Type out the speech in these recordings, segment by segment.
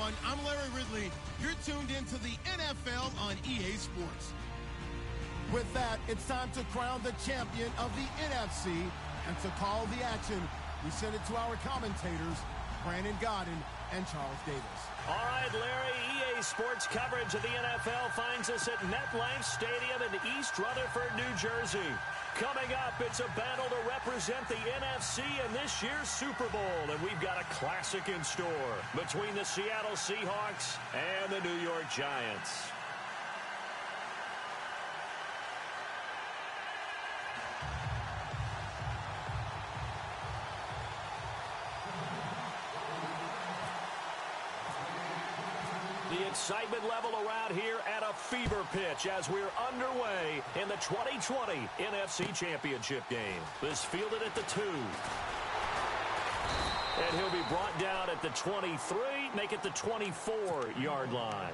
everyone. I'm Larry Ridley. You're tuned into the NFL on EA Sports. With that, it's time to crown the champion of the NFC. And to call the action, we send it to our commentators, Brandon Godden and Charles Davis. All right, Larry, EA Sports coverage of the NFL finds us at MetLife Stadium in East Rutherford, New Jersey. Coming up, it's a battle to represent the NFC in this year's Super Bowl, and we've got a classic in store between the Seattle Seahawks and the New York Giants. The excitement level around here at a fever pitch as we're underway in the 2020 NFC Championship game. This fielded at the 2. And he'll be brought down at the 23, make it the 24-yard line.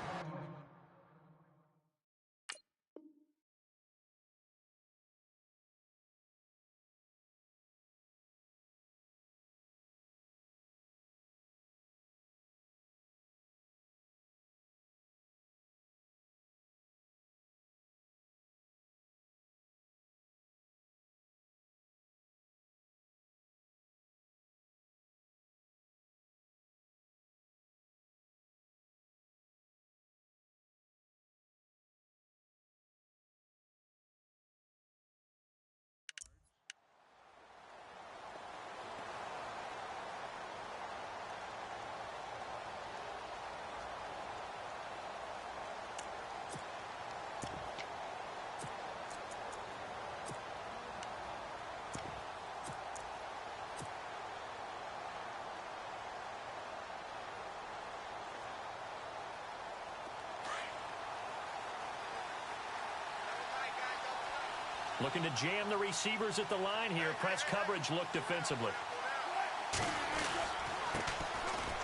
Looking to jam the receivers at the line here. Press coverage look defensively.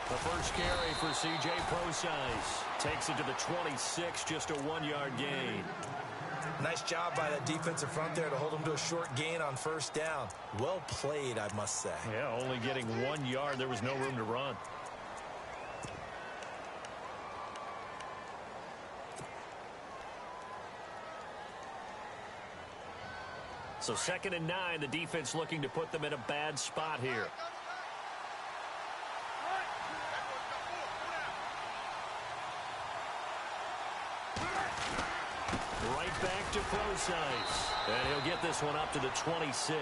The first carry for C.J. Procise. Takes it to the 26, just a 1-yard gain. Nice job by that defensive front there to hold him to a short gain on first down. Well played, I must say. Yeah, only getting 1 yard. There was no room to run. So 2nd and 9, the defense looking to put them in a bad spot here. Right back to Procise. And he'll get this one up to the 26.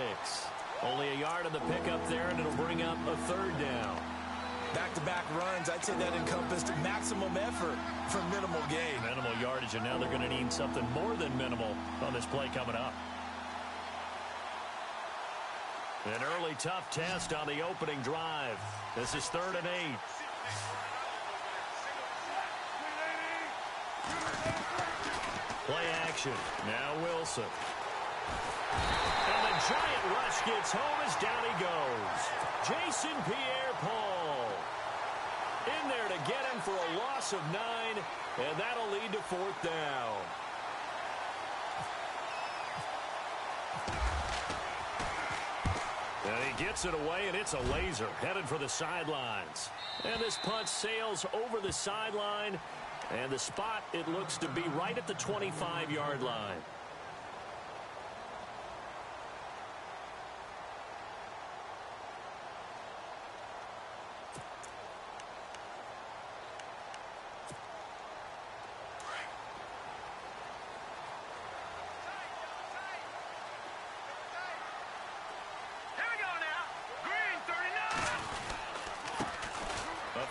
Only a yard on the pickup there, and it'll bring up a 3rd down. Back-to-back runs, I'd say that encompassed maximum effort for minimal gain. Minimal yardage, and now they're going to need something more than minimal on this play coming up. An early tough test on the opening drive. This is 3rd and 8. Play action. Now Wilson. And the giant rush gets home as down he goes. Jason Pierre-Paul in there to get him for a loss of 9, and that'll lead to 4th down. And he gets it away, and it's a laser headed for the sidelines. And this punt sails over the sideline, and the spot, it looks to be right at the 25-yard line.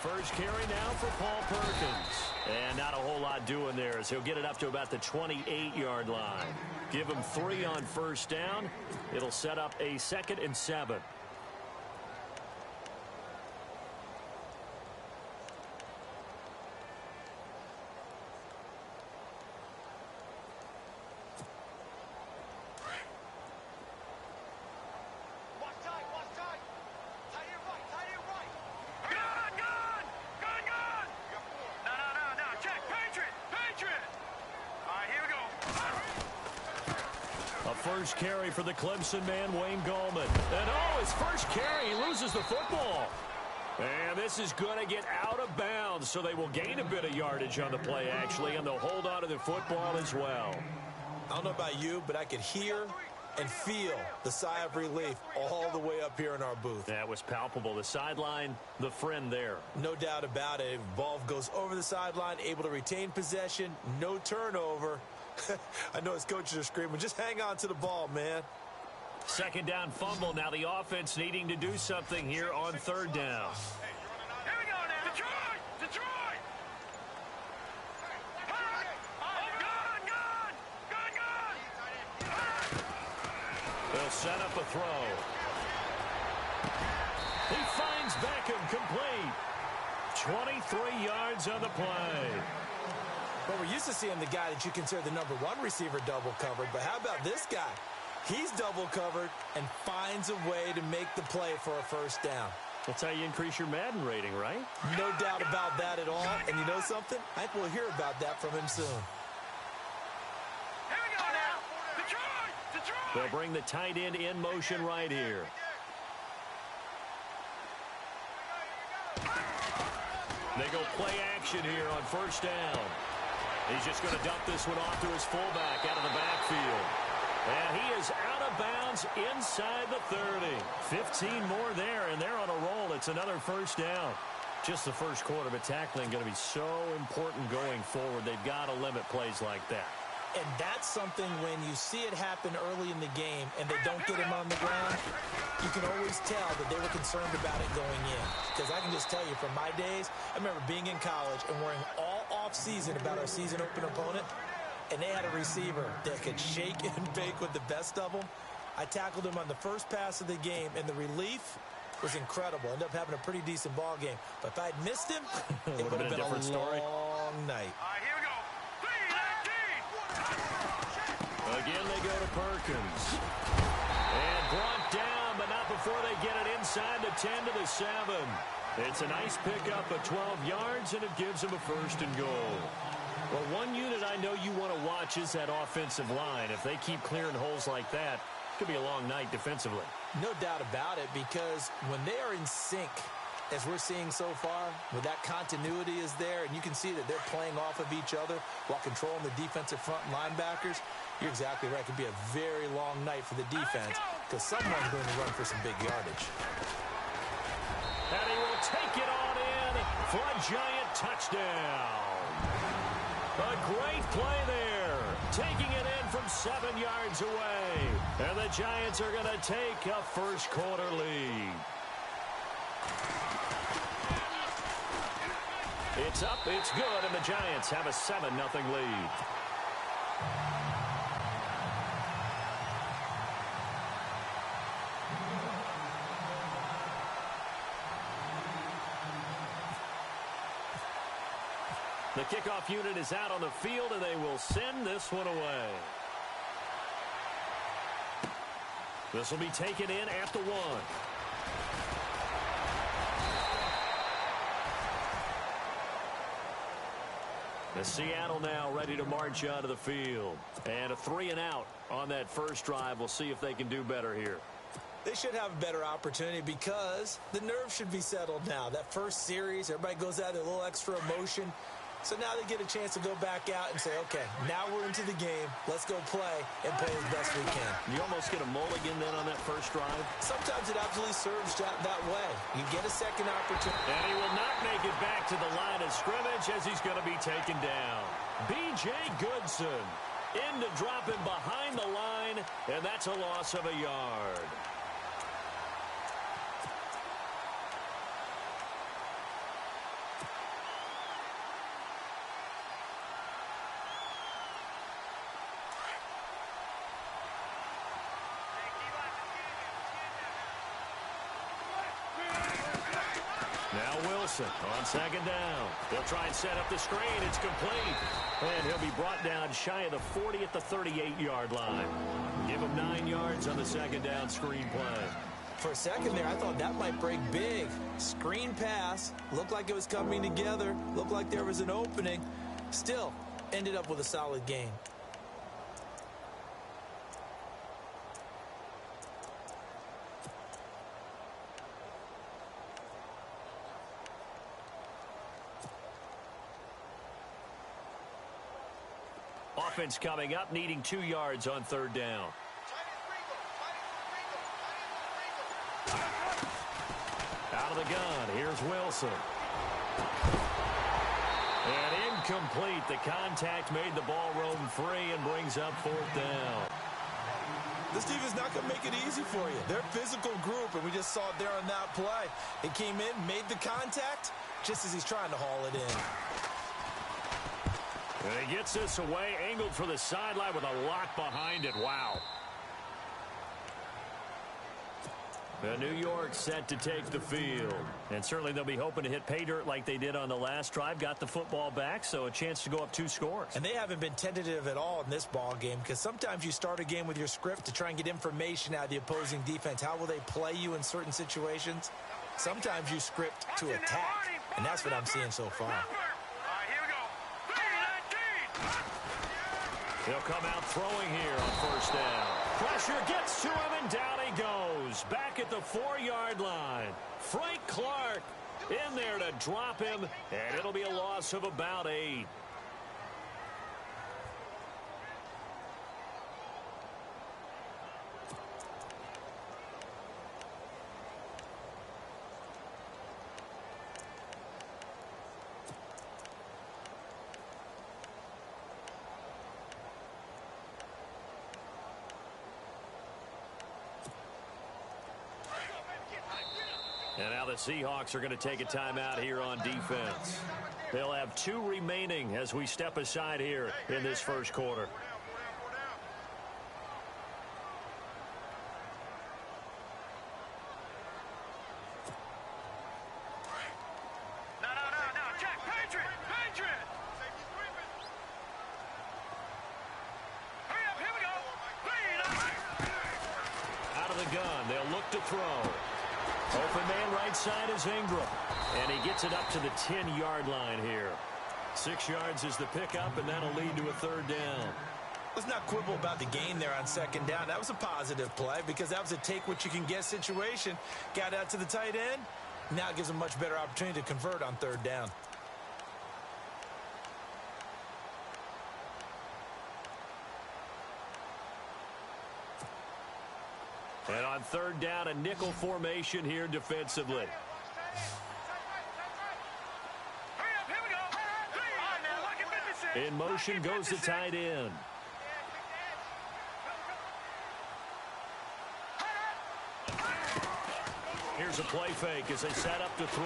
First carry now for Paul Perkins. And not a whole lot doing there as he'll get it up to about the 28-yard line. Give him 3 on first down. It'll set up a 2nd and 7. First carry for the Clemson man, Wayne Gallman. And his first carry, he loses the football. And this is going to get out of bounds, so they will gain a bit of yardage on the play, actually, and they'll hold on to the football as well. I don't know about you, but I could hear and feel the sigh of relief all the way up here in our booth. That was palpable. The sideline, the friend there. No doubt about it. Ball goes over the sideline, able to retain possession, no turnover. I know his coaches are screaming, just hang on to the ball, man. Second down fumble. Now the offense needing to do something here on third down. Here we go now. Detroit! Detroit! Gun! They'll set up a throw. He finds Beckham complete. 23 yards on the play. Well, we're used to seeing the guy that you consider the number one receiver double covered, but how about this guy? He's double covered and finds a way to make the play for a first down. That's how you increase your Madden rating, right? No doubt about that at all. And you know something? I think we'll hear about that from him soon. Here we go now. Detroit! Detroit! They'll bring the tight end in motion right here. They go play action here on first down. He's just going to dump this one off to his fullback out of the backfield. And he is out of bounds inside the 30. 15 more there, and they're on a roll. It's another first down. Just the first quarter, but tackling going to be so important going forward. They've got to limit plays like that. And that's something when you see it happen early in the game and they don't get him on the ground, you can always tell that they were concerned about it going in. Because I can just tell you from my days, I remember being in college and worrying all off-season about our season opener opponent, and they had a receiver that could shake and bake with the best of them. I tackled him on the first pass of the game, and the relief was incredible. Ended up having a pretty decent ball game. But if I'd missed him, it would have been a long night. All right, here we go. 3-19. Again, they go to Perkins. And brought down, but not before they get it inside the 10 to the 7. It's a nice pickup of 12 yards, and it gives them a first and goal. Well, one unit I know you want to watch is that offensive line. If they keep clearing holes like that, it could be a long night defensively. No doubt about it, because when they are in sync, as we're seeing so far, where that continuity is there, and you can see that they're playing off of each other while controlling the defensive front linebackers, you're exactly right. It could be a very long night for the defense because someone's going to run for some big yardage. And he will take it on in for a giant touchdown. A great play there, taking it in from 7 yards away. And the Giants are going to take a first quarter lead. It's up, it's good, and the Giants have a 7-0 lead. The kickoff unit is out on the field, and they will send this one away. This will be taken in at the 1. The Seattle now ready to march out of the field. And a 3-and-out on that first drive. We'll see if they can do better here. They should have a better opportunity because the nerves should be settled now. That first series, everybody goes out with a little extra emotion. So now they get a chance to go back out and say, okay, now we're into the game. Let's go play and play as best we can. You almost get a mulligan then on that first drive. Sometimes it absolutely serves that way. You get a second opportunity. And he will not make it back to the line of scrimmage as he's going to be taken down. B.J. Goodson in to drop him behind the line, and that's a loss of a yard. On second down, they'll try and set up the screen. It's complete. And he'll be brought down shy of the 40 at the 38-yard line. Give him 9 yards on the second down screen play. For a second there, I thought that might break big. Screen pass. Looked like it was coming together. Looked like there was an opening. Still, ended up with a solid gain. offense coming up, needing 2 yards on third down. Out of the gun, here's Wilson. And incomplete. The contact made the ball roam free and brings up fourth down. This defense is not going to make it easy for you. They're a physical group, and we just saw it there on that play. It came in, made the contact, just as he's trying to haul it in. And he gets this away, angled for the sideline with a lock behind it. Wow. New York set to take the field. And certainly they'll be hoping to hit pay dirt like they did on the last drive. Got the football back, so a chance to go up 2 scores. And they haven't been tentative at all in this ball game, because sometimes you start a game with your script to try and get information out of the opposing defense. How will they play you in certain situations? Sometimes you script to attack, and that's what I'm seeing so far. He'll come out throwing here on first down. Pressure gets to him, and down he goes. Back at the 4-yard line. Frank Clark in there to drop him, and it'll be a loss of about 8. And now the Seahawks are going to take a timeout here on defense. They'll have 2 remaining as we step aside here in this first quarter. No, Jack, Patriot! Hurry up, here we go! Out of the gun, they'll look to throw. Open man right side is Ingram. And he gets it up to the 10-yard line here. 6 yards is the pickup, and that'll lead to a third down. Let's not quibble about the gain there on second down. That was a positive play because that was a take-what-you-can-get situation. Got out to the tight end. Now it gives them a much better opportunity to convert on third down. And on third down, a nickel formation here defensively. In motion goes the tight end. Here's a play fake as they set up to throw.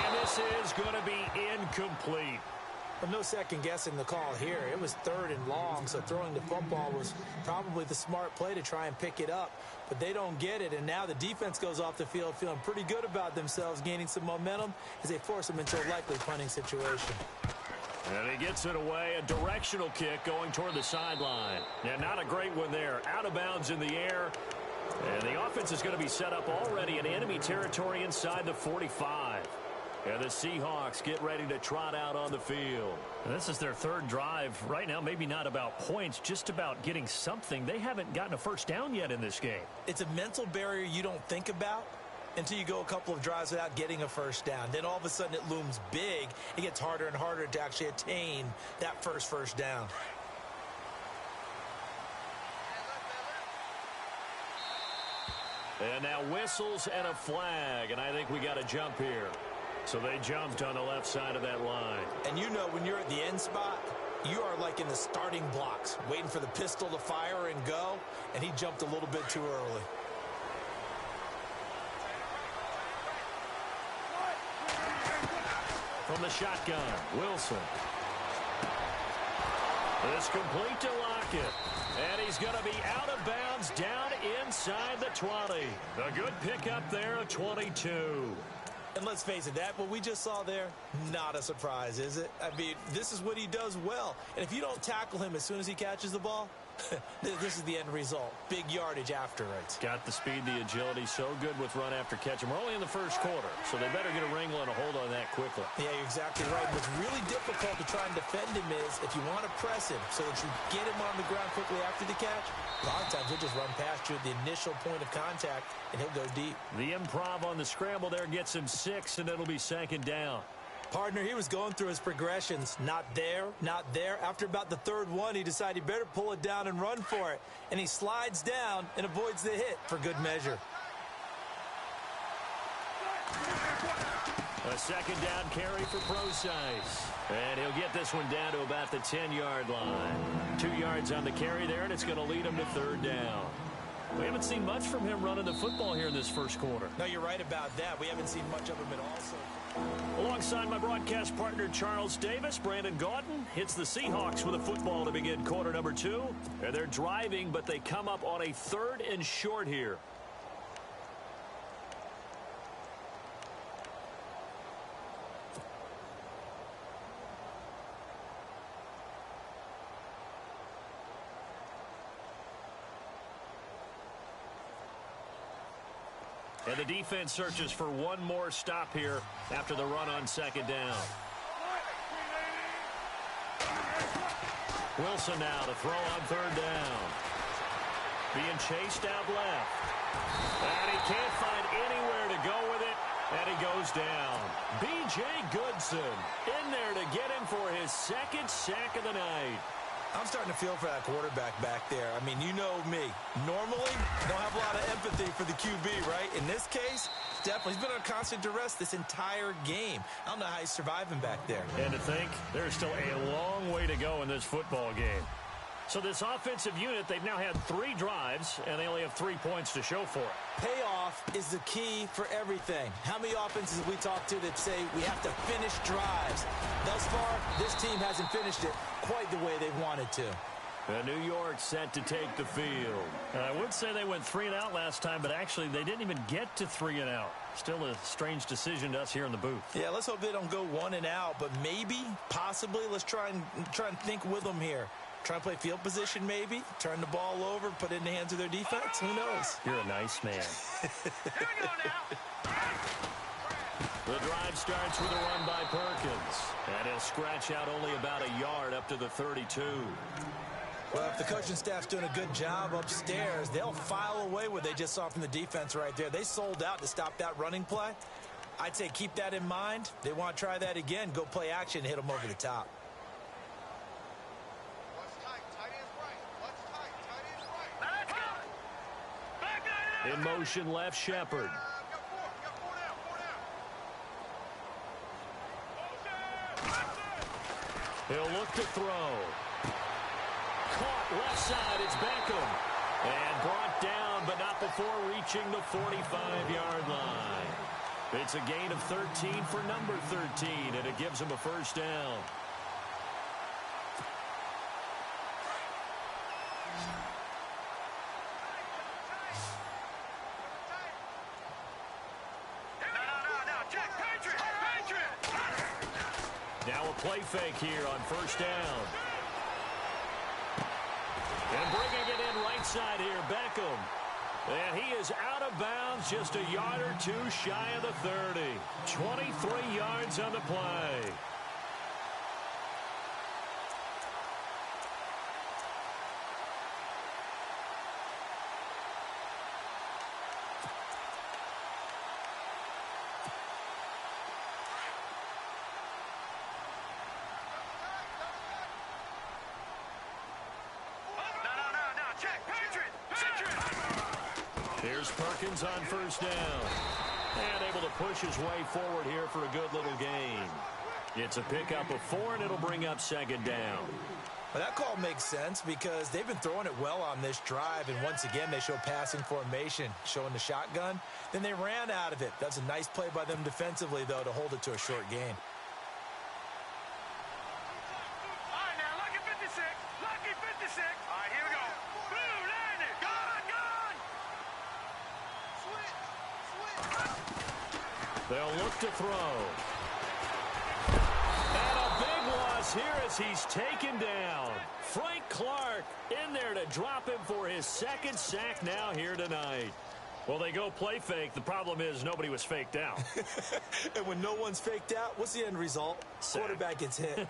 And this is going to be incomplete. But no second guessing the call here. It was 3rd and long, so throwing the football was probably the smart play to try and pick it up. But they don't get it, and now the defense goes off the field feeling pretty good about themselves, gaining some momentum as they force them into a likely punting situation. And he gets it away, a directional kick going toward the sideline. Yeah, not a great one there. Out of bounds in the air. And the offense is going to be set up already in enemy territory inside the 45. And the Seahawks get ready to trot out on the field. And this is their 3rd drive. Right now, maybe not about points, just about getting something. They haven't gotten a first down yet in this game. It's a mental barrier you don't think about until you go a couple of drives without getting a first down. Then all of a sudden it looms big. It gets harder and harder to actually attain that first down. And now whistles and a flag, and I think we got a jump here. So they jumped on the left side of that line. And you know when you're at the end spot, you are like in the starting blocks, waiting for the pistol to fire and go, and he jumped a little bit too early. From the shotgun, Wilson. This complete to Lockett. And he's going to be out of bounds down inside the 20. A good pickup there of 22. And let's face it, what we just saw there, not a surprise, is it? I mean, this is what he does well. And if you don't tackle him as soon as he catches the ball, this is the end result. Big yardage after it. Got the speed, the agility, so good with run after catch. And we're only in the first quarter, so they better get a wrangle and a hold on that quickly. Yeah, you're exactly right. What's really difficult to try and defend him is if you want to press him so that you get him on the ground quickly after the catch, a lot of times he'll just run past you at the initial point of contact, and he'll go deep. The improv on the scramble there gets him 6, and it'll be 2nd down. Partner, he was going through his progressions. Not there, not there. After about the third one, he decided he better pull it down and run for it. And he slides down and avoids the hit for good measure. A second down carry for Procise. And he'll get this one down to about the 10-yard line. 2 yards on the carry there, and it's going to lead him to third down. We haven't seen much from him running the football here in this first quarter. No, you're right about that. We haven't seen much of him at all so far. Alongside my broadcast partner, Charles Davis, Brandon Gaudin hits the Seahawks with a football to begin quarter number 2. And they're driving, but they come up on a 3rd and short here. And the defense searches for one more stop here after the run on second down. Wilson now to throw on third down. Being chased out left. And he can't find anywhere to go with it. And he goes down. B.J. Goodson in there to get him for his 2nd sack of the night. I'm starting to feel for that quarterback back there. I mean, you know me. Normally, don't have a lot of empathy for the QB, right? In this case, definitely. He's been on constant duress this entire game. I don't know how he's surviving back there. And to think, there's still a long way to go in this football game. So this offensive unit, they've now had 3 drives, and they only have 3 points to show for it. Payoff is the key for everything. How many offenses have we talked to that say we have to finish drives? Thus far, this team hasn't finished it quite the way they've wanted to. New York set to take the field. I would say they went 3 and out last time, but actually they didn't even get to 3 and out. Still a strange decision to us here in the booth. Yeah, let's hope they don't go 1 and out, but maybe, possibly, let's try and think with them here. Try and play field position maybe, turn the ball over, put it in the hands of their defense. Who knows? You're a nice man. Here we go now. The drive starts with a run by Perkins. And he'll scratch out only about a yard up to the 32. Well, if the coaching staff's doing a good job upstairs, they'll file away what they just saw from the defense right there. They sold out to stop that running play. I'd say keep that in mind. They want to try that again, go play action, hit them over the top. In motion, left Shepard. He'll look to throw. Caught left side, it's Beckham. And brought down, but not before reaching the 45-yard line. It's a gain of 13 for number 13, and it gives him a first down. Now a play fake here on first down. And bringing it in right side here, Beckham. And he is out of bounds, just a yard or 2 shy of the 30. 23 yards on the play. Here's Perkins on first down. And able to push his way forward here for a good little gain. It's a pickup of 4, and it'll bring up second down. Well, that call makes sense because they've been throwing it well on this drive, and once again they show passing formation, showing the shotgun. Then they ran out of it. That's a nice play by them defensively, though, to hold it to a short gain. All right, now, lucky 56. Lucky 56. All right, here we go. Blue, landed. Gone, gone. They'll look to throw. And a big loss here as he's taken down. Frank Clark in there to drop him for his 2nd sack now here tonight. Well, they go play fake. The problem is nobody was faked out. And when no one's faked out, what's the end result? Sack. Quarterback gets hit.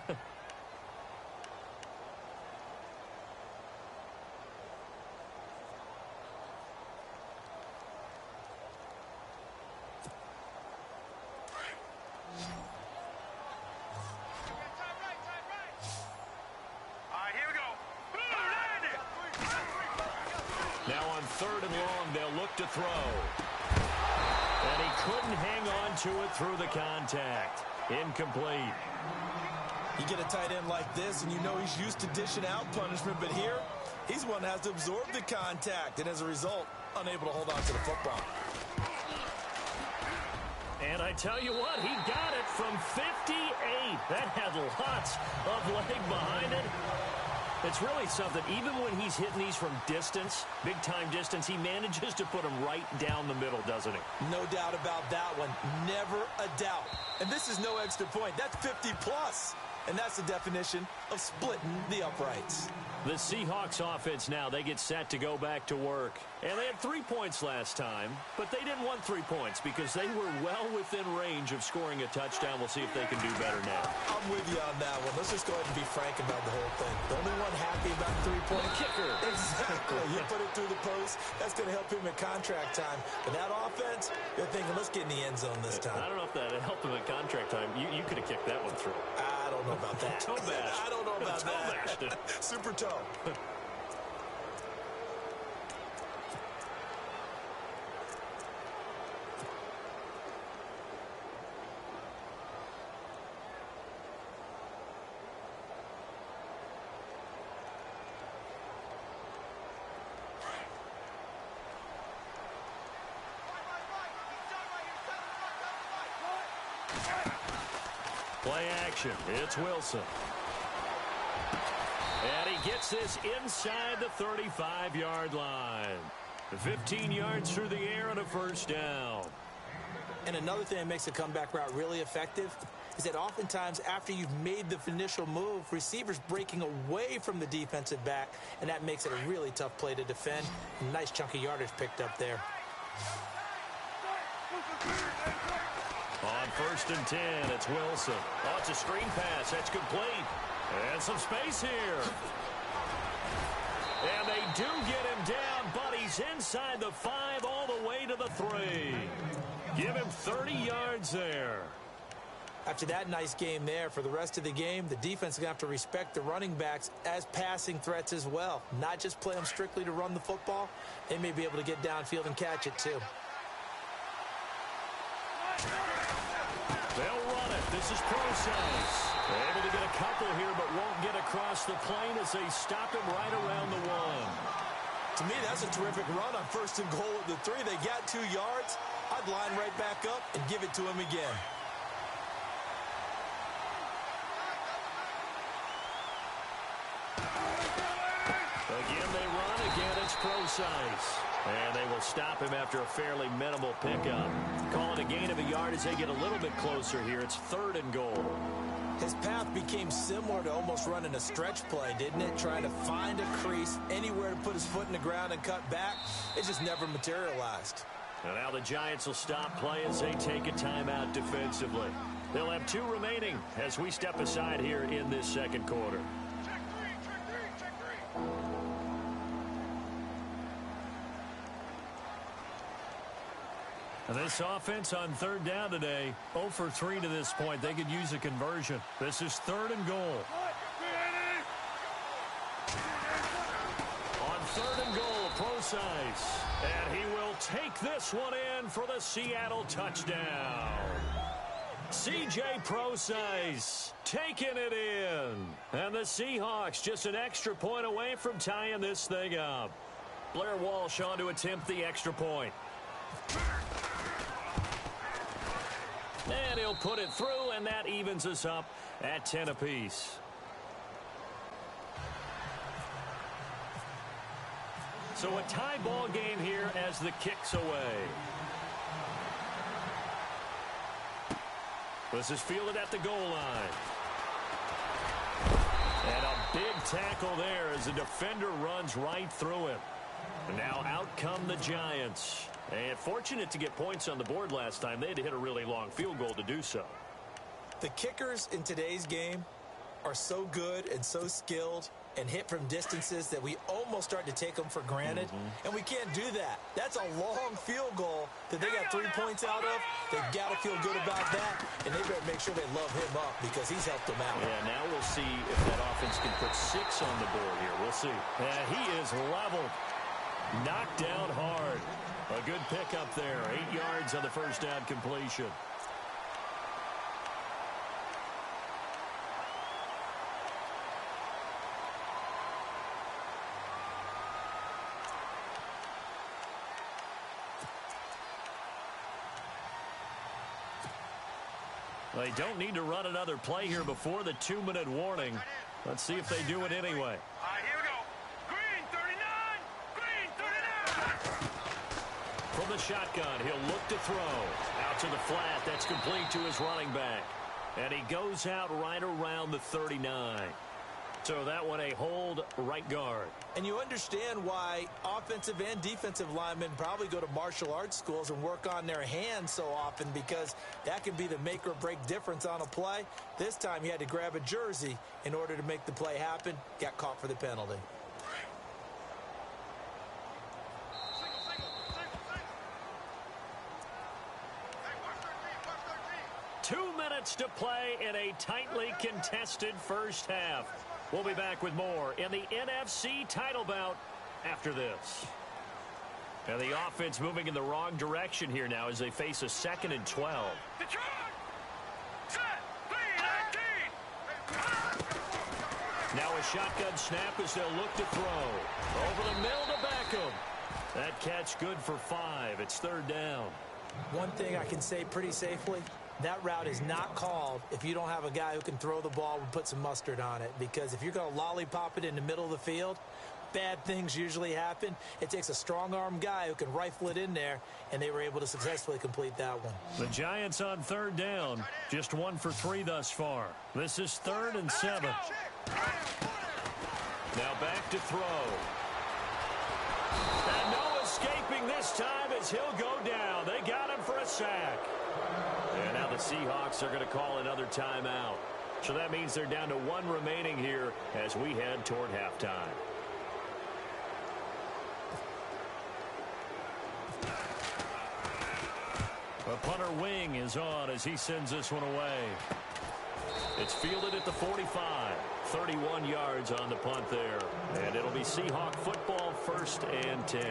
third and long. They'll look to throw. And he couldn't hang on to it through the contact. Incomplete. You get a tight end like this, and you know he's used to dishing out punishment, but here, he's one that has to absorb the contact, and as a result, unable to hold on to the football. And I tell you what, he got it from 58. That had lots of leg behind it. It's really something. Even when he's hitting these from distance, big-time distance, he manages to put them right down the middle, doesn't he? No doubt about that one. Never a doubt. And this is no extra point. That's 50-plus. And that's the definition of splitting the uprights. The Seahawks offense now, they get set to go back to work. And they had 3 points last time, but they didn't want 3 points because they were well within range of scoring a touchdown. We'll see if they can do better now. I'm with you on that one. Let's just go ahead and be frank about the whole thing. The only one happy about the three-point kicker. Exactly. You put it through the post. That's going to help him at contract time. But that offense, they're thinking, let's get in the end zone this time. I don't know if that helped him at contract time. You could have kicked that one through. I don't know about that. Toe bash. I don't know about toe bashed it. Super toe. Play action. It's Wilson. And he gets this inside the 35-yard line. 15 yards through the air on a first down. And another thing that makes a comeback route really effective is that oftentimes after you've made the initial move, receivers breaking away from the defensive back, and that makes it a really tough play to defend. A nice chunk of yardage picked up there. On 1st and 10, it's Wilson. Oh, it's a screen pass. That's complete. And some space here. And they do get him down, but he's inside the 5 all the way to the 3. Give him 30 yards there. After that nice game there, for the rest of the game, the defense is going to have to respect the running backs as passing threats as well. Not just play them strictly to run the football. They may be able to get downfield and catch it too. They'll run it. This is Process. Able to get a couple here, but won't get across the plane as they stop him right around the 1. To me, that's a terrific run on 1st and goal at the 3. They got 2 yards. I'd line right back up and give it to him again. Again, they run. Again, it's Process. And they will stop him after a fairly minimal pickup. Calling a gain of a yard as they get a little bit closer here. It's 3rd and goal. His path became similar to almost running a stretch play, didn't it? Trying to find a crease, anywhere to put his foot in the ground and cut back. It just never materialized. And now the Giants will stop play as they take a timeout defensively. They'll have 2 remaining as we step aside here in this second quarter. Check three. And this offense on 3rd down today, 0 for 3 to this point. They could use a conversion. This is 3rd and goal. On 3rd and goal, Process. And he will take this one in for the Seattle touchdown. C.J. Process taking it in. And the Seahawks just an extra point away from tying this thing up. Blair Walsh on to attempt the extra point. And he'll put it through, and that evens us up at 10 apiece. So a tie ball game here as the kick's away. This is fielded at the goal line. And a big tackle there as the defender runs right through him. And now out come the Giants. And fortunate to get points on the board last time. They had to hit a really long field goal to do so. The kickers in today's game are so good and so skilled and hit from distances that we almost start to take them for granted. And we can't do that. That's a long field goal that they got 3 points out of. They've got to feel good about that. And they better make sure they love him up because he's helped them out. Yeah, now we'll see if that offense can put 6 on the board here. We'll see. He is leveled. Knocked down hard. A good pickup there. 8 yards on the first down completion. They don't need to run another play here before the 2-minute warning. Let's see if they do it anyway. All right, here we go. Green 39. Green 39. From the shotgun, he'll look to throw. Out to the flat. That's complete to his running back. And he goes out right around the 39. So that one a hold right guard. And you understand why offensive and defensive linemen probably go to martial arts schools and work on their hands so often, because that can be the make or break difference on a play. This time he had to grab a jersey in order to make the play happen. Got caught for the penalty. 2 minutes to play in a tightly contested first half. We'll be back with more in the NFC title bout after this. And the offense moving in the wrong direction here now as they face a 2nd and 12. Detroit. Set. 3-19. Now a shotgun snap as they'll look to throw. Over the middle to Beckham. That catch good for 5. It's 3rd down. One thing I can say pretty safely, that route is not called if you don't have a guy who can throw the ball and put some mustard on it. Because if you're going to lollipop it in the middle of the field, bad things usually happen. It takes a strong-arm guy who can rifle it in there, and they were able to successfully complete that one. The Giants on 3rd down. Just 1 for 3 thus far. This is 3rd and 7. Now back to throw. And no escaping this time as he'll go down. They got him for a sack. And now the Seahawks are going to call another timeout. So that means they're down to 1 remaining here as we head toward halftime. The punter wing is on as he sends this one away. It's fielded at the 45. 31 yards on the punt there. And it'll be Seahawk football, 1st and 10.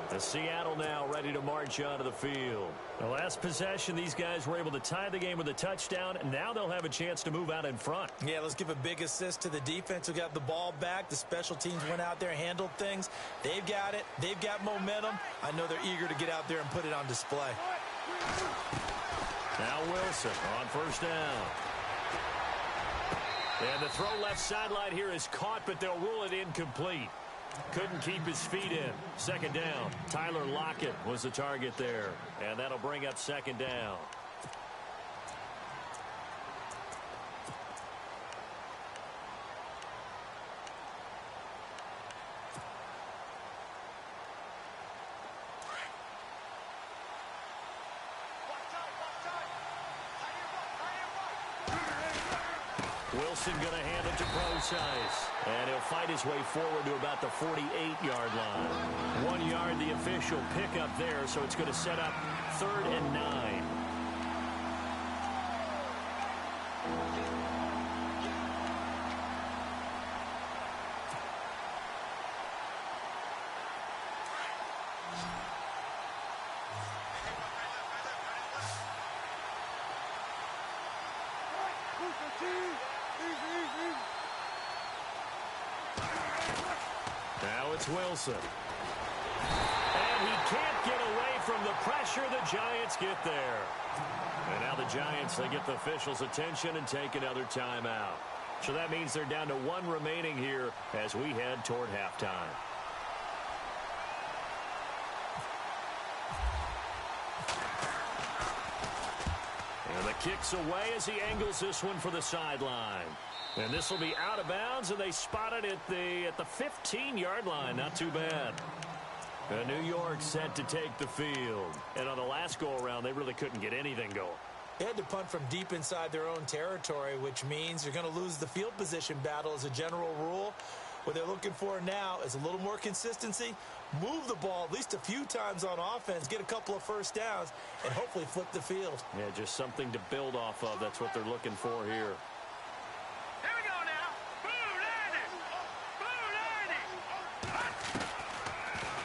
The Seattle now ready to march onto the field. The last possession, these guys were able to tie the game with a touchdown, and now they'll have a chance to move out in front. Yeah, let's give a big assist to the defense who got the ball back. The special teams went out there, handled things. They've got it. They've got momentum. I know they're eager to get out there and put it on display. Now Wilson on 1st down. And the throw left sideline here is caught, but they'll rule it incomplete. Couldn't keep his feet in. 2nd down. Tyler Lockett was the target there. And that'll bring up 2nd down. Wilson going to hand it to Procise. And he'll fight his way forward to about the 48-yard line. 1 yard, the official pickup there, so it's going to set up 3rd and 9. Now it's Wilson. And he can't get away from the pressure. The Giants get there. And now the Giants, they get the officials' attention and take another timeout. So that means they're down to 1 remaining here as we head toward halftime. And the kick's away as he angles this one for the sideline. And this will be out of bounds, and they spot it at the 15-yard line. Not too bad. And New York set to take the field. And on the last go-around, they really couldn't get anything going. They had to punt from deep inside their own territory, which means you're going to lose the field position battle as a general rule. What they're looking for now is a little more consistency, move the ball at least a few times on offense, get a couple of first downs, and hopefully flip the field. Yeah, just something to build off of. That's what they're looking for here. Here we go now. Blue 90. Blue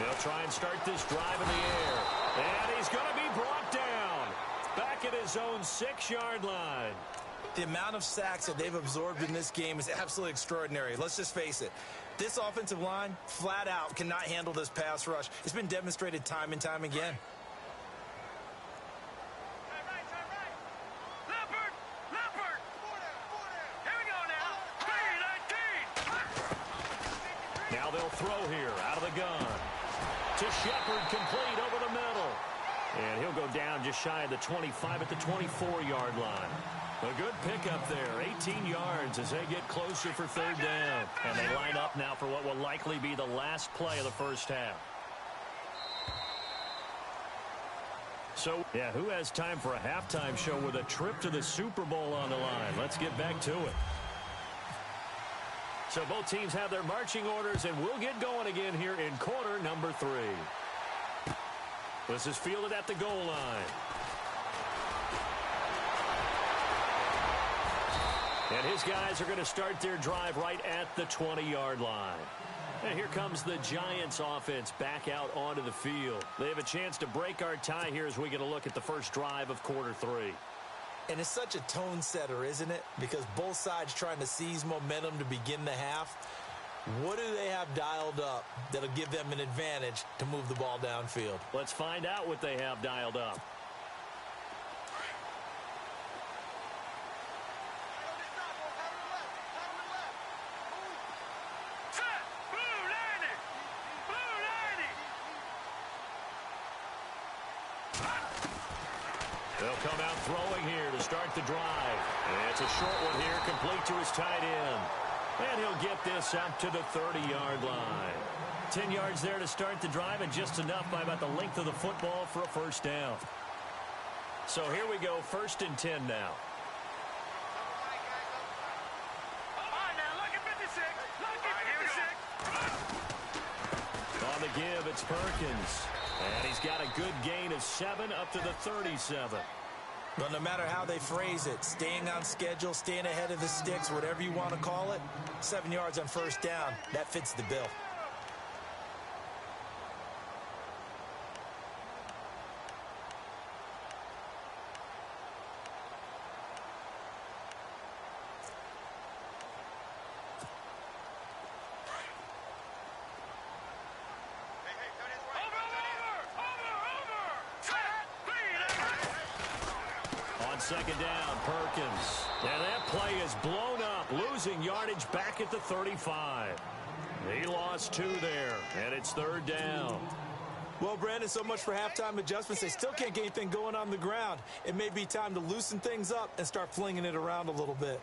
90. try and start this drive in the air. And he's going to be brought down. Back at his own 6-yard line. The amount of sacks that they've absorbed in this game is absolutely extraordinary. Let's just face it. This offensive line, flat out, cannot handle this pass rush. It's been demonstrated time and time again. Now they'll throw here out of the gun. To Shepard, complete over the middle. And he'll go down just shy of the 25 at the 24-yard line. A good pickup there, 18 yards as they get closer for third down. And they line up now for what will likely be the last play of the first half. So, yeah, who has time for a halftime show with a trip to the Super Bowl on the line? Let's get back to it. So both teams have their marching orders, and we'll get going again here in quarter number 3. This is fielded at the goal line. And his guys are going to start their drive right at the 20-yard line. And here comes the Giants offense back out onto the field. They have a chance to break our tie here as we get a look at the first drive of quarter 3. And it's such a tone setter, isn't it? Because both sides trying to seize momentum to begin the half. What do they have dialed up that'll give them an advantage to move the ball downfield? Let's find out what they have dialed up. They'll come out throwing here to start the drive. And it's a short one here, complete to his tight end. And he'll get this up to the 30-yard line. 10 yards there to start the drive, and just enough by about the length of the football for a first down. So here we go, 1st and 10 now. On the give, it's Perkins. And he's got a good gain of 7 up to the 37. Well, no matter how they phrase it, staying on schedule, staying ahead of the sticks, whatever you want to call it, 7 yards on first down, that fits the bill. Second down, Perkins. And that play is blown up, losing yardage back at the 35. He lost 2 there, and it's 3rd down. Well, Brandon, so much for halftime adjustments. They still can't get anything going on the ground. It may be time to loosen things up and start flinging it around a little bit.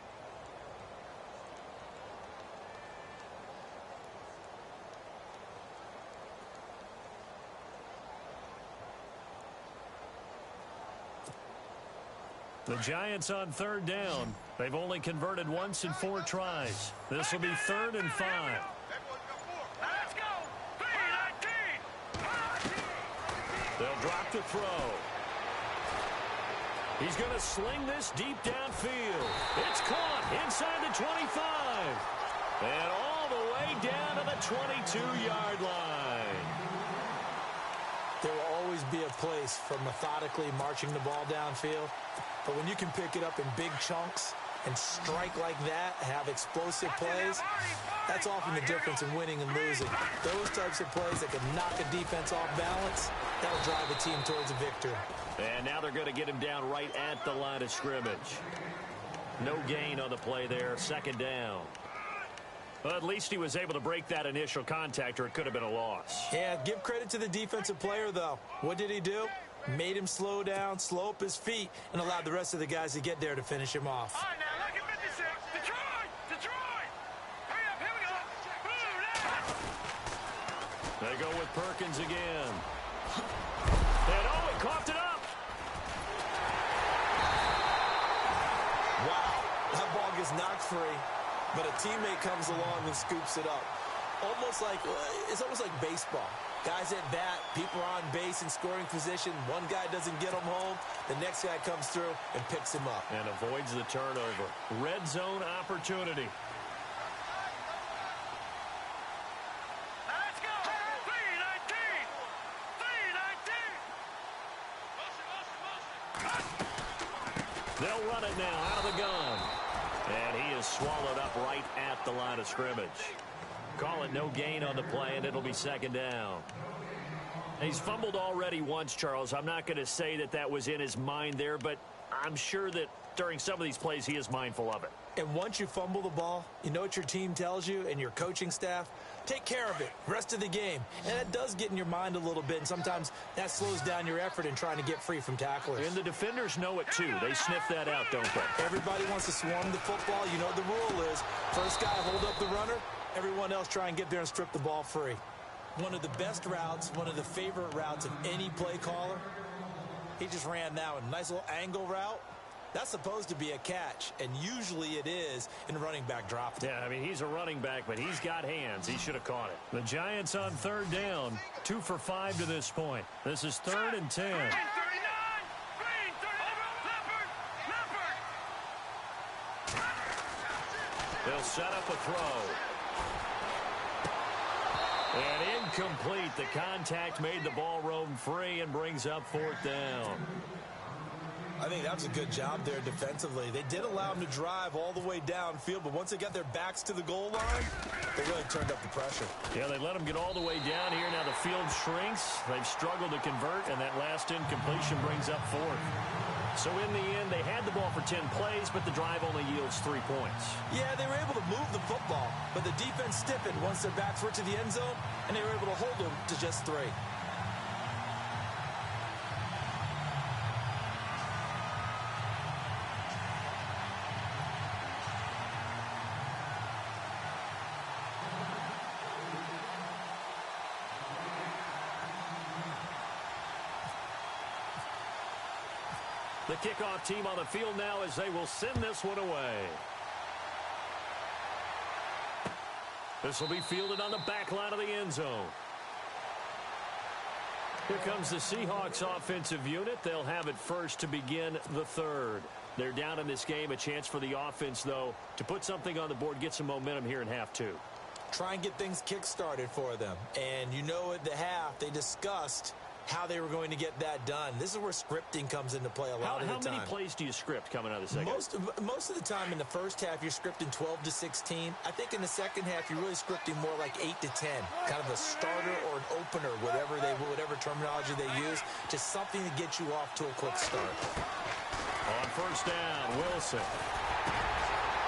The Giants on 3rd down. They've only converted once in 4 tries. This will be 3rd and 5. Let's go. 3-19. They'll drop the throw. He's going to sling this deep downfield. It's caught inside the 25. And all the way down to the 22-yard line. There will always be a place for methodically marching the ball downfield. But when you can pick it up in big chunks and strike like that, have explosive plays, that's often the difference in winning and losing. Those types of plays that can knock a defense off balance, that'll drive a team towards a victory. And now they're going to get him down right at the line of scrimmage. No gain on the play there, 2nd down. Well, at least he was able to break that initial contact, or it could have been a loss. Yeah, give credit to the defensive player, though. What did he do? Made him slow down, slow up his feet, and allowed the rest of the guys to get there to finish him off. All right, now, look at 56. Detroit! Hurry up, here we go. They go with Perkins again. And oh, he coughed it up. Wow, that ball gets knocked free, but a teammate comes along and scoops it up. It's almost like baseball. Guys at bat, people are on base in scoring position. One guy doesn't get him home. The next guy comes through and picks him up. And avoids the turnover. Red zone opportunity. Let's go. 3-19. They'll run it now out of the gun. And he is swallowed up right at the line of scrimmage. Call it no gain on the play, and it'll be second down. He's fumbled already once, Charles. I'm not going to say that that was in his mind there, but I'm sure that during some of these plays he is mindful of it. And once you fumble the ball, you know what your team tells you and your coaching staff? Take care of it rest of the game. And that does get in your mind a little bit, and sometimes that slows down your effort in trying to get free from tacklers. And the defenders know it, too. They sniff that out, don't they? Everybody wants to swarm the football. You know what the rule is. First guy hold up the runner. Everyone else try and get there and strip the ball free. One of the best routes, one of the favorite routes of any play caller. He just ran that one. Nice little angle route. That's supposed to be a catch, and usually it is, and running back dropped it. Yeah, I mean, he's a running back, but he's got hands. He should have caught it. The Giants on third down, 2 for 5 to this point. This is 3rd and 10. Green 39! Green 39! Leopard! They'll set up a throw. And incomplete. The contact made the ball roam free and brings up 4th down. I think that was a good job there defensively. They did allow him to drive all the way downfield, but once they got their backs to the goal line, they really turned up the pressure. Yeah, they let him get all the way down here. Now the field shrinks. They've struggled to convert, and that last incompletion brings up 4th. So in the end, they had the ball for 10 plays, but the drive only yields 3 points. Yeah, they were able to move the football, but the defense stiffened once their backs were to the end zone, and they were able to hold them to just 3. The kickoff team on the field now as they will send this one away. This will be fielded on the back line of the end zone. Here comes the Seahawks offensive unit. They'll have it first to begin the 3rd. They're down in this game. A chance for the offense, though, to put something on the board, get some momentum here in half 2. Try and get things kick-started for them. And you know at the half, they discussed how they were going to get that done. This is where scripting comes into play a lot of the time. How many plays do you script coming out of the second? Most of the time in the first half, you're scripting 12 to 16. I think in the second half, you're really scripting more like 8 to 10. Kind of a starter or an opener, whatever terminology they use. Just something to get you off to a quick start. On first down, Wilson.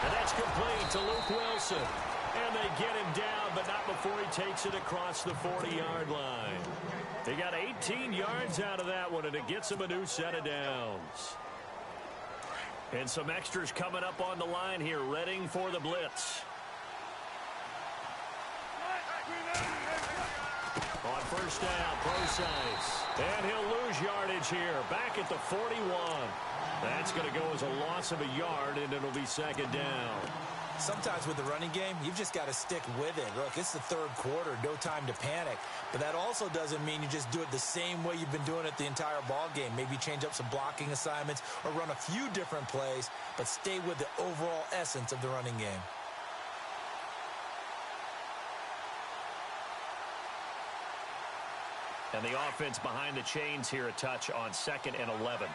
And that's complete to Luke Wilson. And they get him down, but not before he takes it across the 40-yard line. They got 18 yards out of that one, and it gets him a new set of downs. And some extras coming up on the line here, readying for the blitz. On first down, Procise. And he'll lose yardage here, back at the 41. That's going to go as a loss of a yard, and it'll be second down. Sometimes with the running game, you've just got to stick with it. Look, it's the 3rd quarter, no time to panic. But that also doesn't mean you just do it the same way you've been doing it the entire ball game. Maybe change up some blocking assignments or run a few different plays, but stay with the overall essence of the running game. And the offense behind the chains here a touch on 2nd and 11.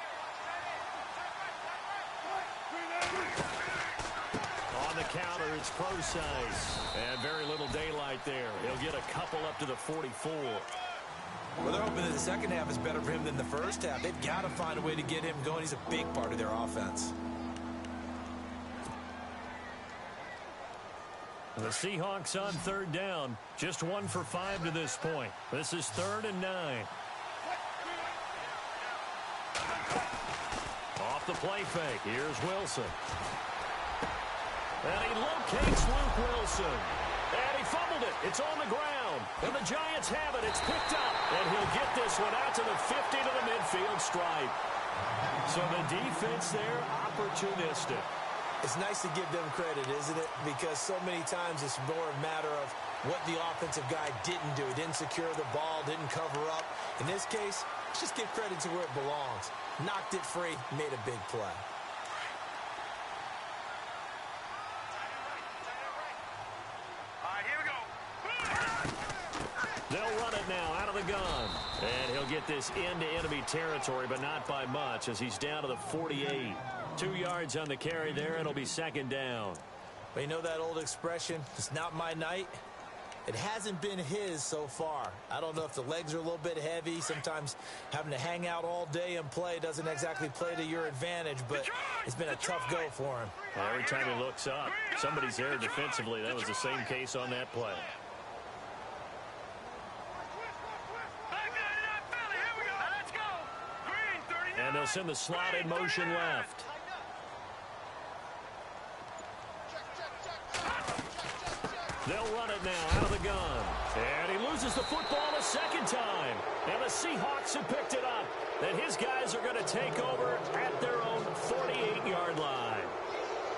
On the counter, it's Procise. And very little daylight there. He'll get a couple up to the 44. Well, they're hoping that the second half is better for him than the first half. They've got to find a way to get him going. He's a big part of their offense. The Seahawks on 3rd down. Just 1 for 5 to this point. This is 3rd and 9. Off the play fake. Here's Wilson. And he locates Luke Wilson. And he fumbled it. It's on the ground. And the Giants have it. It's picked up. And he'll get this one out to the 50 to the midfield stripe. So the defense there, opportunistic. It's nice to give them credit, isn't it? Because so many times it's more a matter of what the offensive guy didn't do. He didn't secure the ball, didn't cover up. In this case, let's just give credit to where it belongs. Knocked it free, made a big play. They'll run it now out of the gun. And he'll get this into enemy territory, but not by much as he's down to the 48. 2 yards on the carry there. It'll be second down. But you know that old expression, it's not my night? It hasn't been his so far. I don't know if the legs are a little bit heavy. Sometimes having to hang out all day and play doesn't exactly play to your advantage, but it's been a tough go for him. Well, every time he looks up, somebody's there defensively. That was the same case on that play. And they'll send the slot in motion left. They'll run it now out of the gun. And he loses the football a second time. And the Seahawks have picked it up. And his guys are going to take over at their own 48-yard line.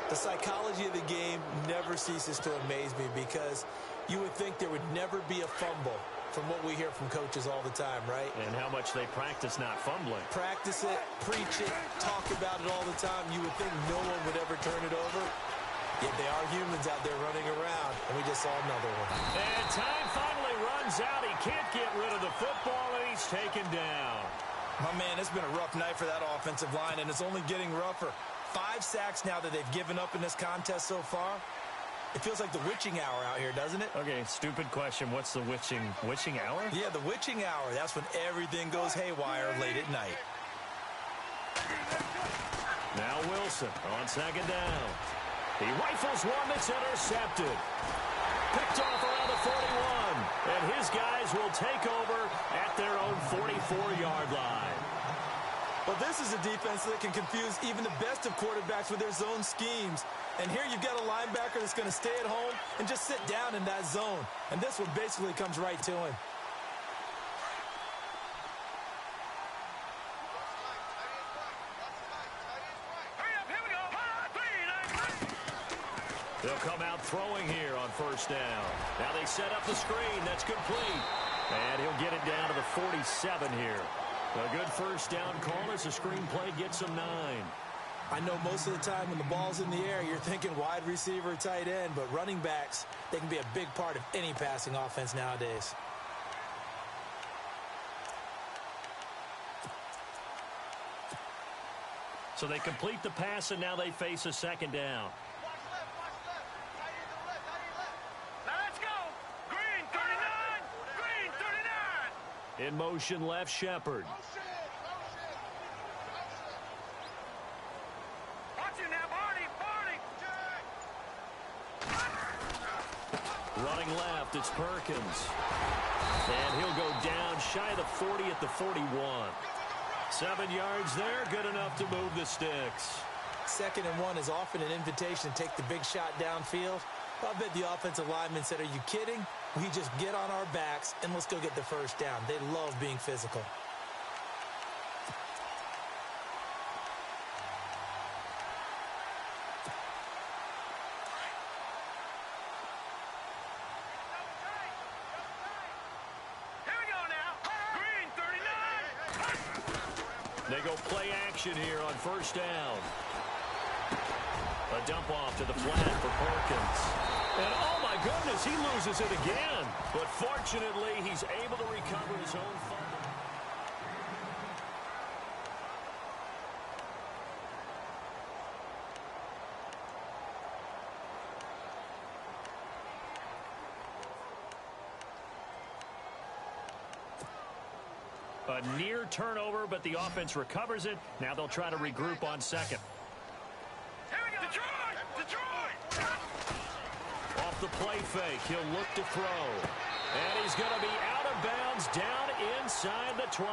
The psychology of the game never ceases to amaze me because you would think there would never be a fumble from what we hear from coaches all the time, right? And how much they practice not fumbling. Practice it, preach it, talk about it all the time. You would think no one would ever turn it over. Yet they are humans out there running around, and we just saw another one. And time finally runs out. He can't get rid of the football, and he's taken down. My man, it's been a rough night for that offensive line, and it's only getting rougher. 5 sacks now that they've given up in this contest so far. It feels like the witching hour out here, doesn't it? Okay, stupid question. What's the witching hour? Yeah, the witching hour. That's when everything goes haywire late at night. Now Wilson on second down. He rifles one that's intercepted. Picked off around the 41. And his guys will take over at their own 44-yard line. Well, this is a defense that can confuse even the best of quarterbacks with their zone schemes. And here you've got a linebacker that's going to stay at home and just sit down in that zone. And this one basically comes right to him. They'll come out throwing here on first down. Now they set up the screen. That's complete. And he'll get it down to the 47 here. A good first down call as the screenplay gets him 9. I know most of the time when the ball's in the air, you're thinking wide receiver, tight end, but running backs, they can be a big part of any passing offense nowadays. So they complete the pass, and now they face a second down. In motion left, Shepard. Watch him now, Barney. Running left, it's Perkins. And he'll go down shy of the 40 at the 41. 7 yards there, good enough to move the sticks. 2nd and 1 is often an invitation to take the big shot downfield. I bet the offensive lineman said, are you kidding? We just get on our backs and let's go get the first down. They love being physical. Here we go now. Green 39. They go play action here on first down. A dump off to the flat for Perkins. And, oh, my goodness, he loses it again. But fortunately, he's able to recover his own fumble. A near turnover, but the offense recovers it. Now they'll try to regroup on second. Here we go. Detroit. Off the play fake, he'll look to throw. And he's going to be out of bounds down inside the 20.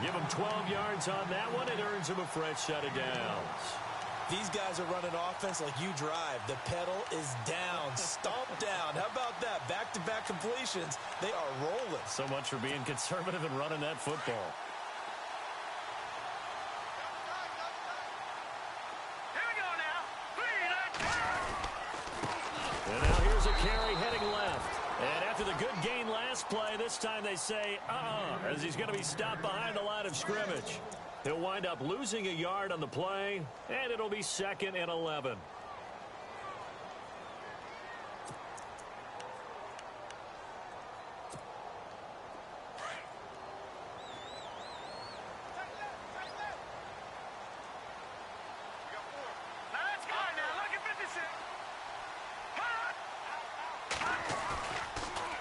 Give him 12 yards on that one. It earns him a fresh set of downs. These guys are running offense like you drive. The pedal is down, stomp down. How about that? Back-to-back completions. They are rolling. So much for being conservative and running that football. Here we go now. And now here's a carry heading left. And after the good gain last play, this time they say, as he's going to be stopped behind the line of scrimmage. He'll wind up losing a yard on the play, and it'll be 2nd and 11.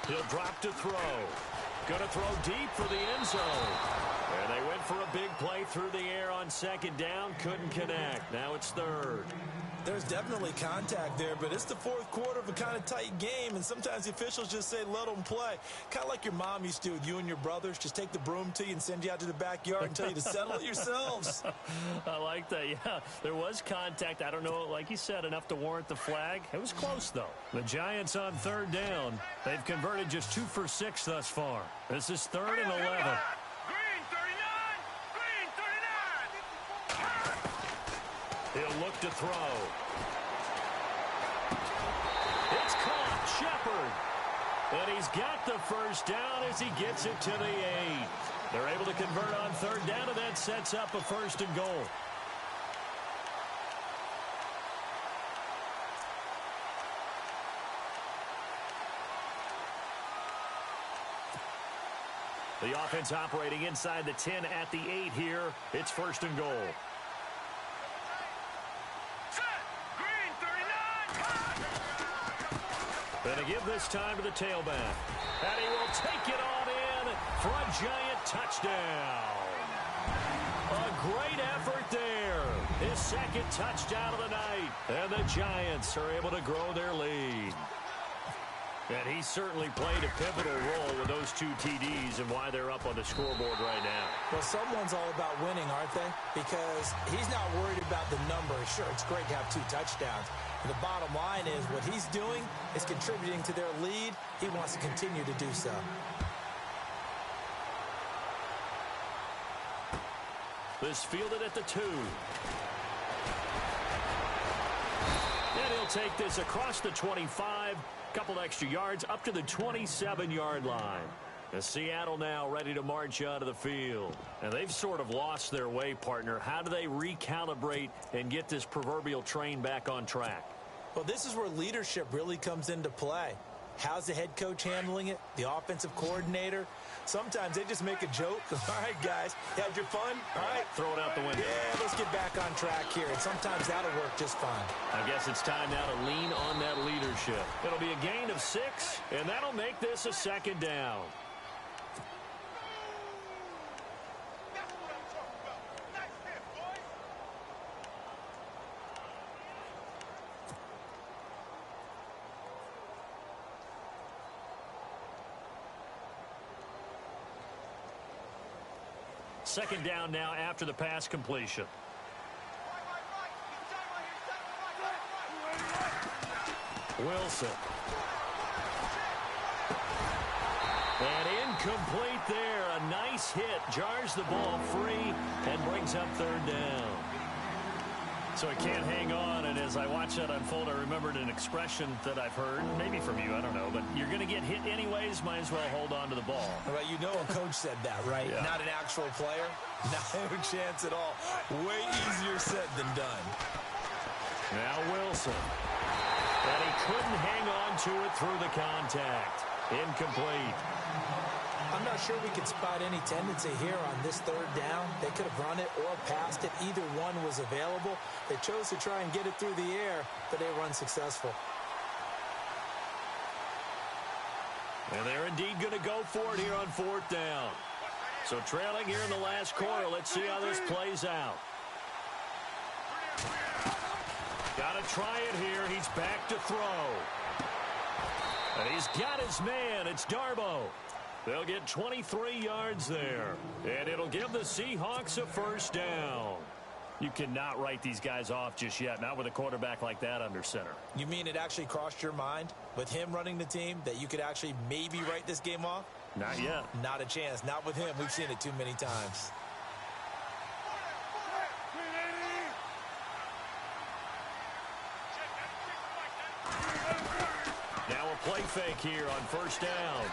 He'll drop to throw. Going to throw deep for the end zone. And they went for a big play through the air on second down. Couldn't connect. Now it's third. There's definitely contact there, but it's the fourth quarter of a kind of tight game, and sometimes the officials just say, let them play. Kind of like your mom used to do with you and your brothers. Just take the broom to you and send you out to the backyard and tell you to settle it yourselves. I like that, yeah. There was contact. I don't know, like you said, enough to warrant the flag. It was close, though. The Giants on third down. They've converted just 2 for 6 thus far. This is 3rd and 11. Green 39! Green 39! He'll look to throw. It's caught. Shepard. And he's got the first down as he gets it to the 8. They're able to convert on third down, and that sets up a 1st and goal. The offense operating inside the 10 at the 8 here. It's 1st and goal. Going to give this time to the tailback. And he will take it on in for a Giant touchdown. A great effort there. His 2nd touchdown of the night. And the Giants are able to grow their lead. And he certainly played a pivotal role with those 2 TDs and why they're up on the scoreboard right now. Well, someone's all about winning, aren't they? Because he's not worried about the numbers. Sure, it's great to have 2 touchdowns. But the bottom line is what he's doing is contributing to their lead. He wants to continue to do so. This fielded at the 2. And he'll take this across the 25. Couple extra yards up to the 27-yard line. The Seattle now ready to march onto the field. And they've sort of lost their way, partner. How do they recalibrate and get this proverbial train back on track? Well, this is where leadership really comes into play. How's the head coach handling it? The offensive coordinator? Sometimes they just make a joke. All right, guys, you had your fun? All right. Throw it out the window. Yeah, let's get back on track here. And sometimes that'll work just fine. I guess it's time now to lean on that leadership. It'll be a gain of 6, and that'll make this a 2nd down. That's what I'm talking about. Nice hit, boys. Second down now after the pass completion. Wilson. And incomplete there. A nice hit. Jars the ball free and brings up 3rd down. So it can't hang on, and as I watch that unfold, I remembered an expression that I've heard, maybe from you, I don't know, but you're going to get hit anyways, might as well hold on to the ball. Right, you know a coach said that, right? Yeah. Not an actual player. No chance at all. Way easier said than done. Now Wilson. And he couldn't hang on to it through the contact. Incomplete. I'm not sure we could spot any tendency here on this 3rd down. They could have run it or passed it. Either one was available. They chose to try and get it through the air, but they were unsuccessful. And they're indeed going to go for it here on 4th down. So trailing here in the last quarter. Let's see how this plays out. Got to try it here. He's back to throw. And he's got his man. It's Darbo. They'll get 23 yards there. And it'll give the Seahawks a 1st down. You cannot write these guys off just yet, not with a quarterback like that under center. You mean it actually crossed your mind with him running the team that you could actually maybe write this game off? Not yet. Not a chance. Not with him. We've seen it too many times. Now a play fake here on 1st down.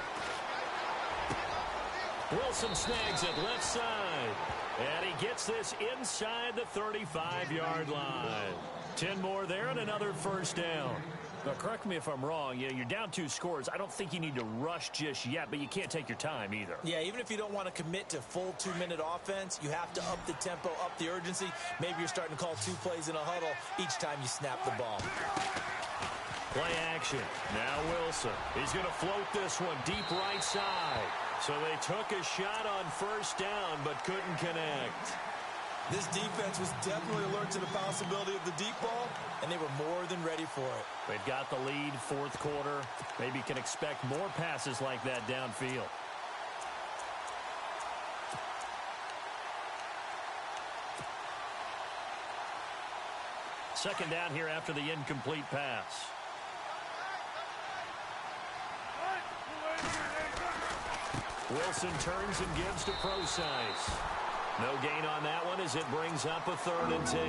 Wilson snags it left side. And he gets this inside the 35-yard line. 10 more there and another 1st down. Now, correct me if I'm wrong. You're down 2 scores. I don't think you need to rush just yet, but you can't take your time either. Yeah, even if you don't want to commit to full 2-minute offense, you have to up the tempo, up the urgency. Maybe you're starting to call 2 plays in a huddle each time you snap the ball. Play action. Now Wilson. He's going to float this one deep right side. So they took a shot on first down but couldn't connect. This defense was definitely alert to the possibility of the deep ball, and they were more than ready for it. They've got the lead, fourth quarter. Maybe can expect more passes like that downfield. Second down here after the incomplete pass. Wilson turns and gives to Procise. No gain on that one as it brings up a 3rd and 10.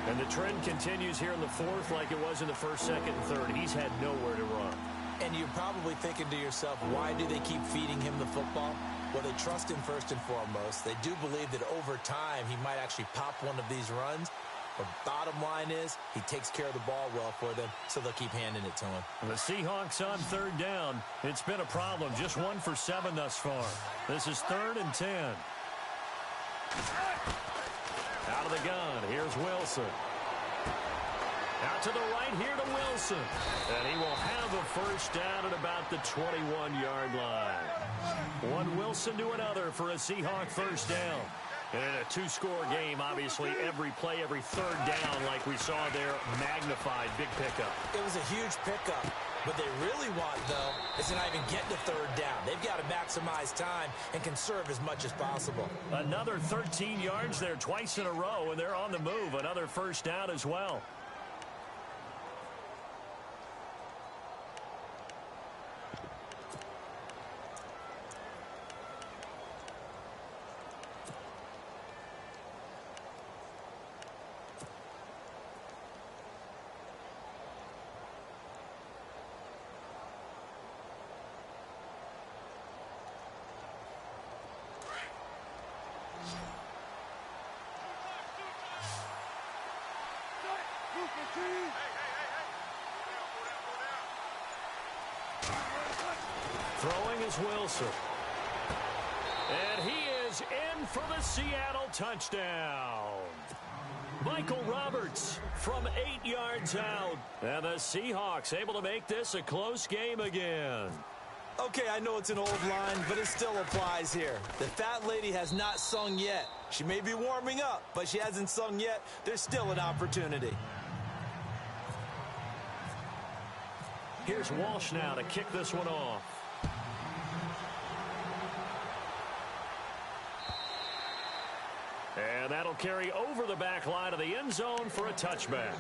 And the trend continues here in the fourth like it was in the first, second, and third. He's had nowhere to run. And you're probably thinking to yourself, why do they keep feeding him the football? Well, they trust him first and foremost. They do believe that over time he might actually pop one of these runs. But bottom line is, he takes care of the ball well for them, so they'll keep handing it to him. The Seahawks on 3rd down. It's been a problem. Just 1 for 7 thus far. This is 3rd and 10. Out of the gun. Here's Wilson. Out to the right here to Wilson. And he will have a first down at about the 21-yard line. One Wilson to another for a Seahawk first down. And in a 2-score game, obviously, every play, every 3rd down, like we saw there, magnified, big pickup. It was a huge pickup. What they really want, though, is to not even get to 3rd down. They've got to maximize time and conserve as much as possible. Another 13 yards there twice in a row, and they're on the move. Another first down as well. Throwing is Wilson. And he is in for the Seattle touchdown. Michael Roberts from 8 yards out. And the Seahawks able to make this a close game again. Okay, I know it's an old line, but it still applies here. The fat lady has not sung yet. She may be warming up, but she hasn't sung yet. There's still an opportunity. Here's Walsh now to kick this one off. And that'll carry over the back line of the end zone for a touchback.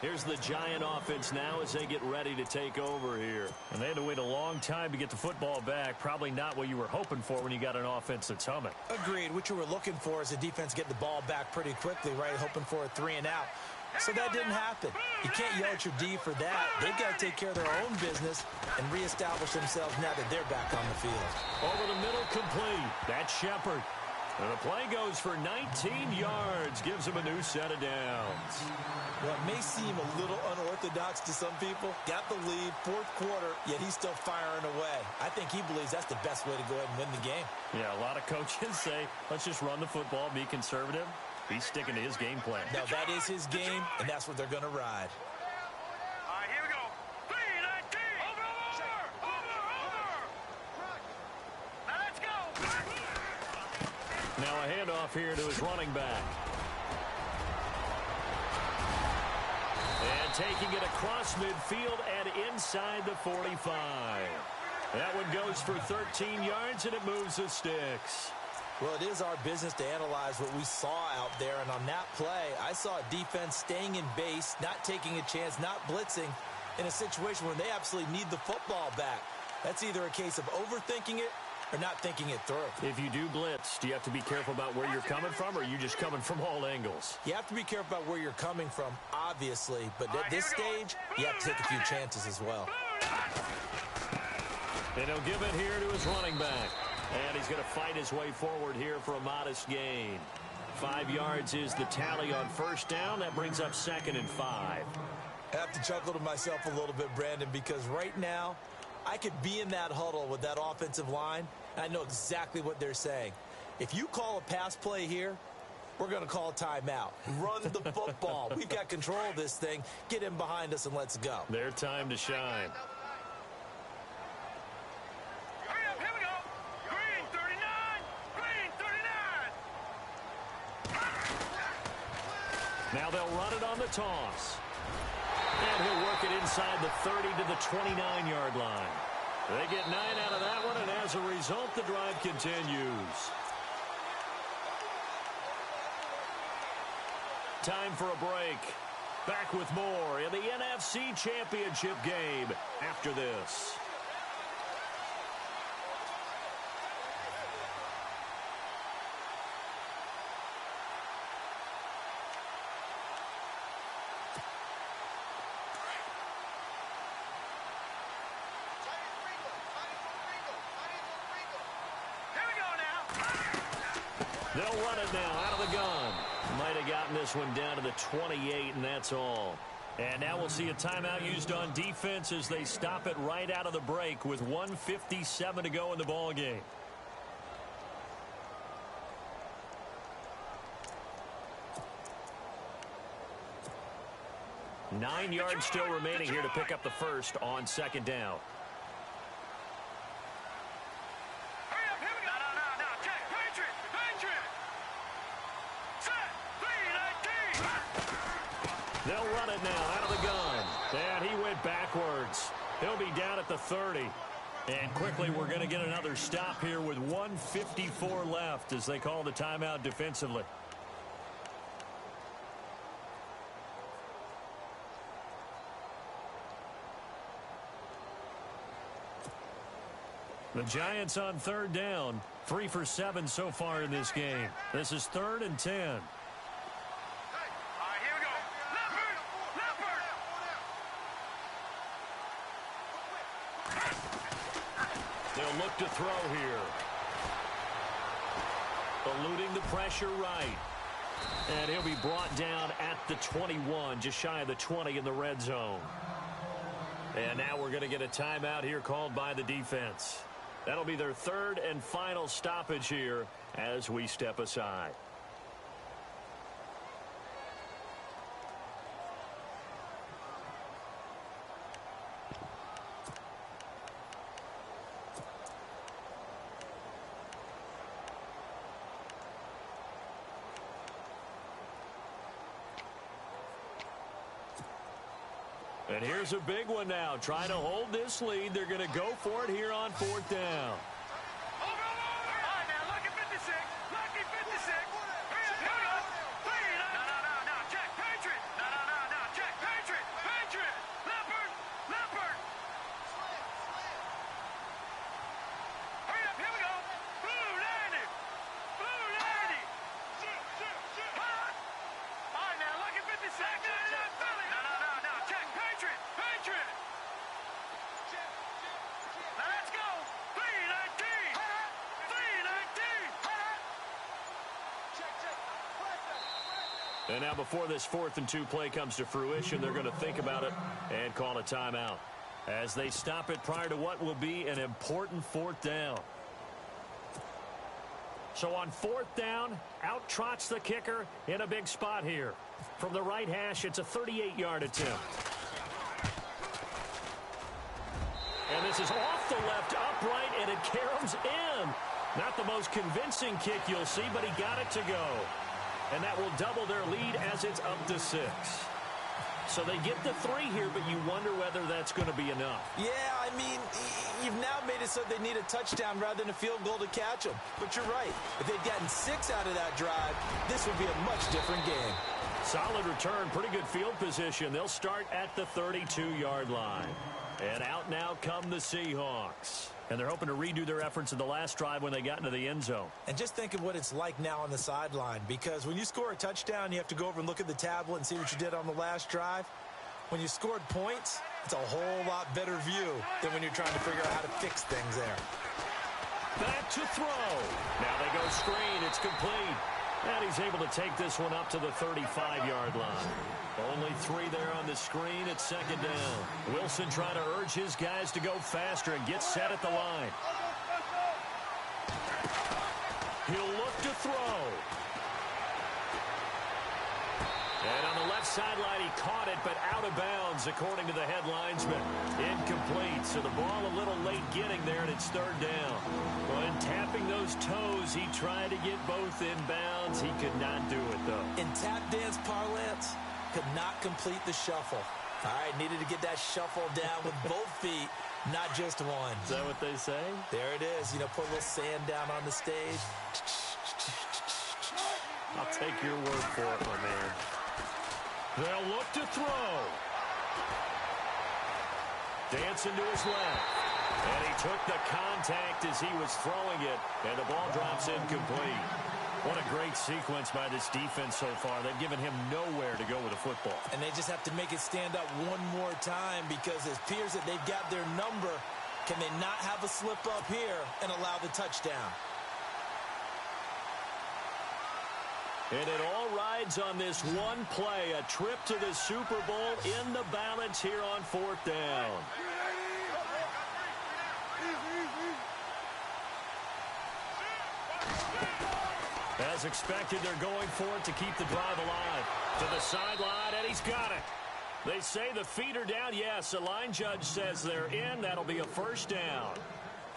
Here's the Giant offense now as they get ready to take over here. And they had to wait a long time to get the football back. Probably not what you were hoping for when you got an offense that's humming. Agreed. What you were looking for is a defense get the ball back pretty quickly, right? Hoping for a 3 and out. So that didn't happen. You can't yell at your D for that. They've got to take care of their own business and reestablish themselves now that they're back on the field. Over the middle, complete. That's Shepard. And the play goes for 19 yards. Gives him a new set of downs. Well, it may seem a little unorthodox to some people. Got the lead, fourth quarter, yet he's still firing away. I think he believes that's the best way to go ahead and win the game. Yeah, a lot of coaches say, let's just run the football, be conservative. He's sticking to his game plan. Now, that is his game, and that's what they're going to ride. All right, here we go. 3-19. Over. Now let's go. Now a handoff here to his running back. And taking it across midfield and inside the 45. That one goes for 13 yards, and it moves the sticks. Well, it is our business to analyze what we saw out there, and on that play, I saw a defense staying in base, not taking a chance, not blitzing, in a situation where they absolutely need the football back. That's either a case of overthinking it or not thinking it through. If you do blitz, do you have to be careful about where you're coming from, or are you just coming from all angles? You have to be careful about where you're coming from, obviously, but at this stage, you have to take a few chances as well. And he'll give it here to his running back. And he's going to fight his way forward here for a modest gain. 5 yards is the tally on first down. That brings up 2nd and 5. I have to chuckle to myself a little bit, Brandon, because right now, I could be in that huddle with that offensive line, and I know exactly what they're saying. If you call a pass play here, we're going to call timeout. Run the football. We've got control of this thing. Get him behind us and let's go. Their time to shine. Hurry up, here we go. Green 39. Green 39. Now they'll run it on the toss. And he'll work it inside the 30 to the 29-yard line. They get 9 out of that one, and as a result, the drive continues. Time for a break. Back with more in the NFC Championship game after this. They'll run it now out of the gun. Might have gotten this one down to the 28, and that's all. And now we'll see a timeout used on defense as they stop it right out of the break with 1:57 to go in the ballgame. Nine yards still remaining here to pick up the first on second down. They'll run it now out of the gun. And he went backwards. He'll be down at the 30. And quickly we're going to get another stop here with 1:54 left as they call the timeout defensively. The Giants on third down. 3 for 7 so far in this game. This is 3rd and 10. They'll look to throw here. Eluding the pressure right. And he'll be brought down at the 21, just shy of the 20 in the red zone. And now we're going to get a timeout here called by the defense. That'll be their 3rd and final stoppage here as we step aside. And here's a big one now. Trying to hold this lead. They're going to go for it here on 4th down. And now before this 4th and 2 play comes to fruition, they're going to think about it and call a timeout as they stop it prior to what will be an important 4th down. So on 4th down, out trots the kicker in a big spot here. From the right hash, it's a 38-yard attempt. And this is off the left upright, and it caroms in. Not the most convincing kick you'll see, but he got it to go. And that will double their lead as it's up to 6. So they get the 3 here, but you wonder whether that's going to be enough. Yeah, I mean, you've now made it so they need a touchdown rather than a field goal to catch them. But you're right. If they'd gotten 6 out of that drive, this would be a much different game. Solid return, pretty good field position. They'll start at the 32-yard line. And out now come the Seahawks. And they're hoping to redo their efforts in the last drive when they got into the end zone. And just think of what it's like now on the sideline, because when you score a touchdown, you have to go over and look at the tablet and see what you did on the last drive. When you scored points, it's a whole lot better view than when you're trying to figure out how to fix things there. Back to throw. Now they go screen. It's complete. And he's able to take this one up to the 35-yard line. Only 3 there on the screen at 2nd down. Wilson trying to urge his guys to go faster and get set at the line. He'll look to throw. sideline. He caught it, but out of bounds, according to the head linesman. Incomplete, so the ball a little late getting there, and it's third down. When tapping those toes, he tried to get both in bounds. He could not do it, though. In tap dance parlance, could not complete the shuffle. All right, needed to get that shuffle down with both feet, not just one. Is that what they say? There it is. You know, put a little sand down on the stage. I'll take your word for it, my man. They'll look to throw. Dancing to his left. And he took the contact as he was throwing it, and the ball drops incomplete. What a great sequence by this defense so far. They've given him nowhere to go with the football. And they just have to make it stand up one more time because it appears that they've got their number. Can they not have a slip up here and allow the touchdown? And it all rides on this one play, a trip to the Super Bowl in the balance here on fourth down. As expected, they're going for it to keep the drive alive. To the sideline, and he's got it. They say the feet are down. Yes, the line judge says they're in. That'll be a first down.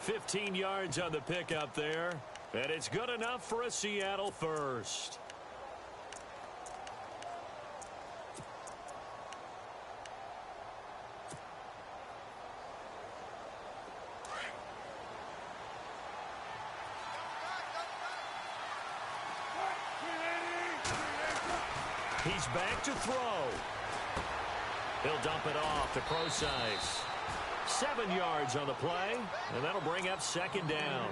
15 yards on the pickup there. And it's good enough for a Seattle first. He's back to throw. He'll dump it off to Procise. 7 yards on the play, and that'll bring up second down.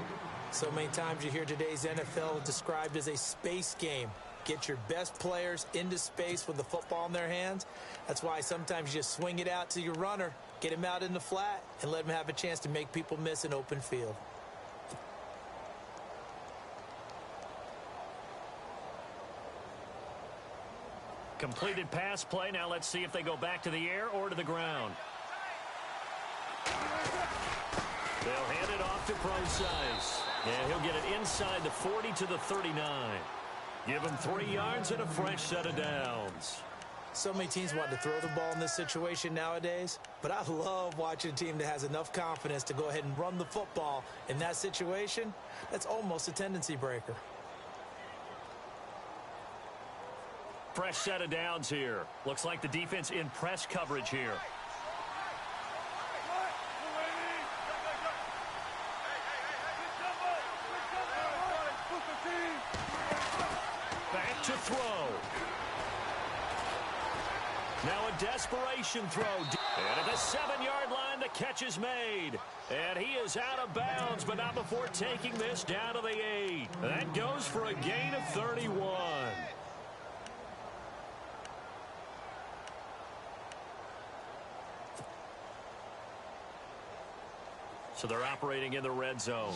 So many times you hear today's NFL described as a space game. Get your best players into space with the football in their hands. That's why sometimes you just swing it out to your runner, get him out in the flat, and let him have a chance to make people miss an open field. Completed pass play. Now let's see if they go back to the air or to the ground. They'll hand it off to Procise. And he'll get it inside the 40 to the 39. Give him 3 yards and a fresh set of downs. So many teams want to throw the ball in this situation nowadays, but I love watching a team that has enough confidence to go ahead and run the football in that situation. That's almost a tendency breaker. Fresh set of downs here. Looks like the defense in press coverage here. Back to throw. Now a desperation throw. And at the 7-yard line, the catch is made. And he is out of bounds, but not before taking this down to the 8. That goes for a gain of 31. So they're operating in the red zone.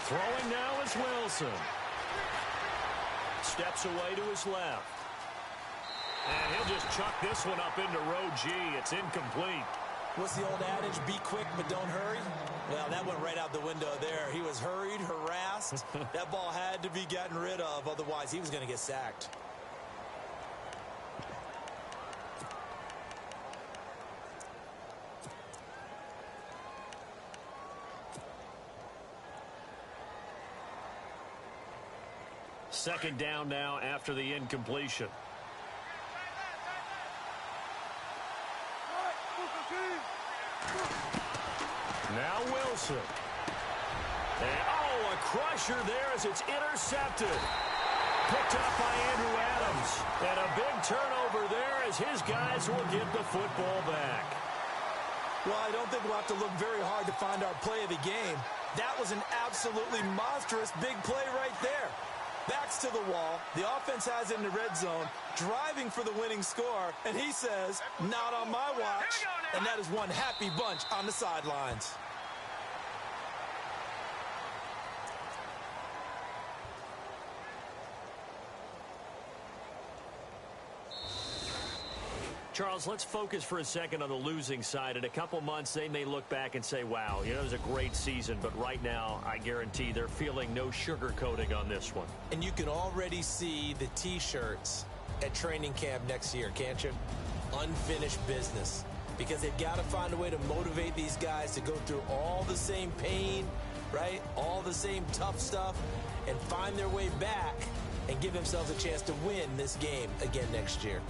Throwing now is Wilson. Steps away to his left. And he'll just chuck this one up into row G. It's incomplete. What's the old adage? Be quick, but don't hurry. Well, that went right out the window there. He was hurried, harassed. That ball had to be gotten rid of. Otherwise, he was going to get sacked. Second down now after the incompletion. Now Wilson. And, a crusher there as it's intercepted. Picked up by Andrew Adams. And a big turnover there as his guys will get the football back. Well, I don't think we'll have to look very hard to find our play of the game. That was an absolutely monstrous big play right there. Backs to the wall. The offense has it in the red zone, driving for the winning score, and he says, not on my watch. And that is one happy bunch on the sidelines. Charles, let's focus for a second on the losing side. In a couple months, they may look back and say, wow, it was a great season. But right now, I guarantee they're feeling no sugarcoating on this one. And you can already see the T-shirts at training camp next year, can't you? Unfinished business. Because they've got to find a way to motivate these guys to go through all the same pain, right? All the same tough stuff, and find their way back and give themselves a chance to win this game again next year.